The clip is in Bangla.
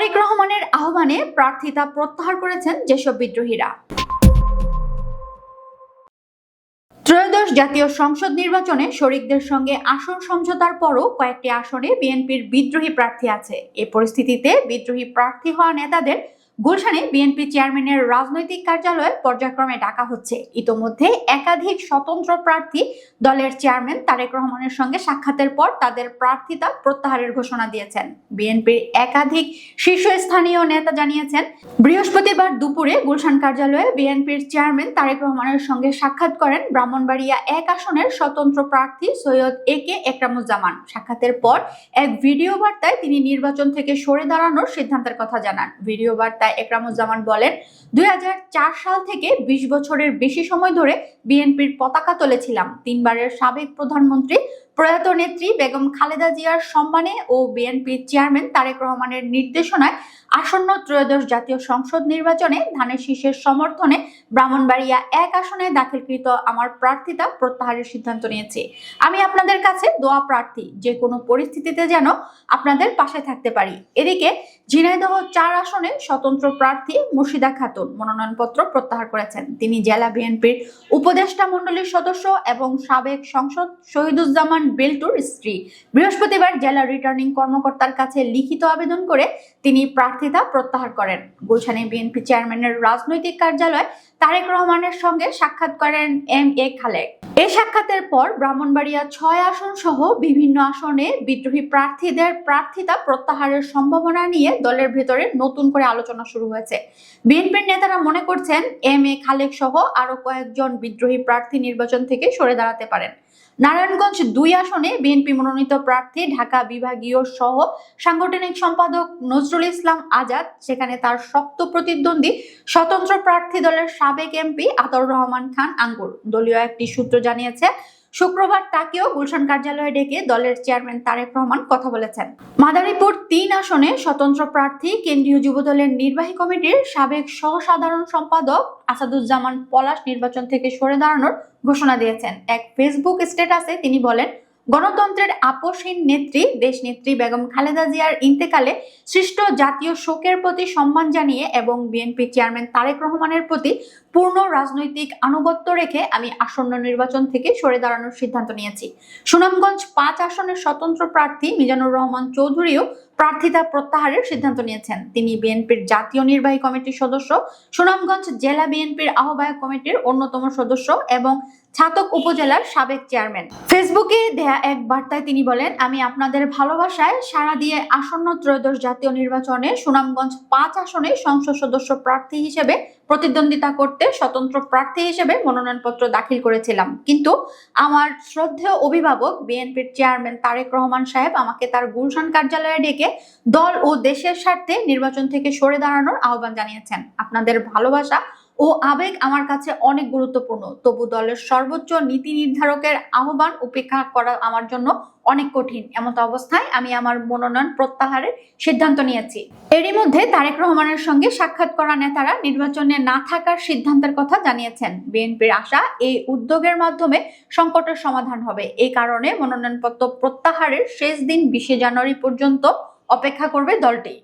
তারেক রহমানের আহ্বানে প্রার্থিতা প্রত্যাহার করেছেন যেসব বিদ্রোহীরা। ত্রয়োদশ জাতীয় সংসদ নির্বাচনে শরিকদের সঙ্গে আসন সমঝোতার পরও কয়েকটি আসনে বিএনপির বিদ্রোহী প্রার্থী আছে। এ পরিস্থিতিতে বিদ্রোহী প্রার্থী হওয়া নেতাদের গুলশানে বিএনপি চেয়ারম্যানের রাজনৈতিক কার্যালয়ে পর্যায়ক্রমে ডাকা হচ্ছে। ইতোমধ্যে একাধিক স্বতন্ত্র প্রার্থী দলের চেয়ারম্যান তারেক রহমানের সঙ্গে সাক্ষাতের পর তাদের প্রার্থিতা প্রত্যাহারের ঘোষণা দিয়েছেন। বিএনপির একাধিক শীর্ষস্থানীয় নেতা জানিয়েছেন, বৃহস্পতিবার দুপুরে গুলশান কার্যালয়ে বিএনপির চেয়ারম্যান তারেক রহমানের সঙ্গে সাক্ষাৎ করেন ব্রাহ্মণবাড়িয়া 1 আসনের স্বতন্ত্র প্রার্থী সৈয়দ একে একরামুজ্জামান। সাক্ষাতের পর এক ভিডিও বার্তায় তিনি নির্বাচন থেকে সরে দাঁড়ানোর সিদ্ধান্তের কথা জানান। ভিডিও বার্তায় একরামুজ্জামান বলেন, 2004 সাল থেকে 20 বছরের বেশি সময় ধরে বিএনপির পতাকা তুলেছিলাম। 3 বারের সাবেক প্রধানমন্ত্রী প্রয়াত নেত্রী বেগম খালেদা জিয়ার সম্মানে ও বিএনপির চেয়ারম্যান তারেক রহমানের নির্দেশনায় আসন্ন ত্রয়োদশ জাতীয় সংসদ নির্বাচনে ধানের শীষের সমর্থনে ব্রাহ্মণবাড়িয়া 1 আসনে দাখিলকৃত আমার প্রার্থিতা প্রত্যাহারের সিদ্ধান্ত নিয়েছি। আমি আপনাদের কাছে দোয়া প্রার্থী, যে কোনো পরিস্থিতিতে যেন আপনাদের পাশে থাকতে পারি। এদিকে ঝিনাইদহ 4 আসনে স্বতন্ত্র প্রার্থী মুর্শিদা খাতুন মনোনয়নপত্র প্রত্যাহার করেছেন। তিনি জেলা বিএনপির উপদেষ্টা মণ্ডলীর সদস্য এবং সাবেক সংসদ শহীদুজ্জামান বেল্টুর স্ত্রী। বৃহস্পতিবার জেলা রিটার্নিং কর্মকর্তার কাছে লিখিত আবেদন করে তিনি প্রার্থিতা প্রত্যাহার করেন। গুলশানে বিএনপি চেয়ারম্যানের রাজনৈতিক কার্যালয়ে তারেক রহমানের সঙ্গে সাক্ষাৎ করেন MA খালেক। এই সাক্ষাতের পর ব্রাহ্মণবাড়িয়া 6 আসন সহ বিভিন্ন আসনে বিদ্রোহী প্রার্থীদের প্রার্থিতা প্রত্যাহারের সম্ভাবনা নিয়ে দলের ভেতরে নতুন করে আলোচনা শুরু হয়েছে। বিএনপির নেতারা মনে করছেন MA খালেক সহ আরো কয়েকজন বিদ্রোহী প্রার্থী নির্বাচন থেকে সরে দাঁড়াতে পারেন। নারায়ণগঞ্জ 2 আসনে বিএনপি মনোনীত প্রার্থী ঢাকা বিভাগীয় সহ সাংগঠনিক সম্পাদক নজরুল ইসলাম আজাদ, সেখানে তার শক্ত প্রতিদ্বন্দ্বী স্বতন্ত্র প্রার্থী দলের সাবেক এমপি আতাউর রহমান খান আঙ্গুর। দলীয় একটি সূত্র জানিয়েছে, শুক্রবার তাকেও গুলশান কার্যালয়ে ডেকে দলের চেয়ারম্যান তারেক রহমান কথা বলেছেন। মাদারীপুর 3 আসনে স্বতন্ত্র প্রার্থী কেন্দ্রীয় যুবদলের নির্বাহী কমিটির সাবেক সহসাধারণ সম্পাদক আসাদুজ্জামান পলাশ নির্বাচন থেকে সরে দাঁড়ানোর ঘোষণা দিয়েছেন। এক ফেসবুক স্ট্যাটাসে তিনি বলেন, গণতন্ত্রের আপসহীন নেত্রী দেশনেত্রী বেগম খালেদা জিয়ার ইন্তেকালে সৃষ্ট জাতীয় শোকের প্রতি সম্মান জানিয়ে এবং বিএনপি চেয়ারম্যান তারেক রহমানের প্রতি পূর্ণ রাজনৈতিক আনুগত্য রেখে আমি আসন্ন নির্বাচন থেকে সরে দাঁড়ানোর সিদ্ধান্ত নিয়েছি। সুনামগঞ্জ 5 আসনের স্বতন্ত্র প্রার্থী মিজানুর রহমান চৌধুরীও প্রার্থিতা প্রত্যাহারের সিদ্ধান্ত নিয়েছেন। তিনি বিএনপির জাতীয় নির্বাহী কমিটির সদস্য, সুনামগঞ্জ জেলা বিএনপির আহ্বায়ক কমিটির অন্যতম সদস্য এবং ছাতক উপজেলার সাবেক চেয়ারম্যান। ফেসবুকে দেয়া এক বার্তায় তিনি বলেন, আমি আপনাদের ভালোবাসায় সাড়া দিয়ে আসন্ন ত্রয়োদশ জাতীয় নির্বাচনে সুনামগঞ্জ 5 আসনে সংসদ সদস্য প্রার্থী হিসেবে প্রতিদ্বন্দ্বিতা করতে স্বতন্ত্র প্রার্থী হিসেবে মনোনয়নপত্র দাখিল করেছিলাম, কিন্তু আমার শ্রদ্ধেয় অভিভাবক বিএনপির চেয়ারম্যান তারেক রহমান সাহেব আমাকে তার গুলশান কার্যালয়ে ডেকে দল ও দেশের স্বার্থে নির্বাচন থেকে সরে দাঁড়ানোর আহ্বান জানিয়েছেন। আপনাদের ভালোবাসা ও আবেগ আমার কাছে অনেক গুরুত্বপূর্ণ, তবু দলের সর্বোচ্চ নীতি নির্ধারকের আহ্বান উপেক্ষা করা আমার জন্য অনেক কঠিন। এমত অবস্থায় আমি আমার মনোনয়ন প্রত্যাহারের সিদ্ধান্ত নিয়েছি। এরই মধ্যে তারেক রহমানের সঙ্গে সাক্ষাৎ করা নেতারা নির্বাচনে না থাকার সিদ্ধান্তের কথা জানিয়েছেন। বিএনপির আশা এই উদ্যোগের মাধ্যমে সংকটের সমাধান হবে। এই কারণে মনোনয়নপত্র প্রত্যাহারের শেষ দিন 20 জানুয়ারি পর্যন্ত অপেক্ষা করবে দলটি।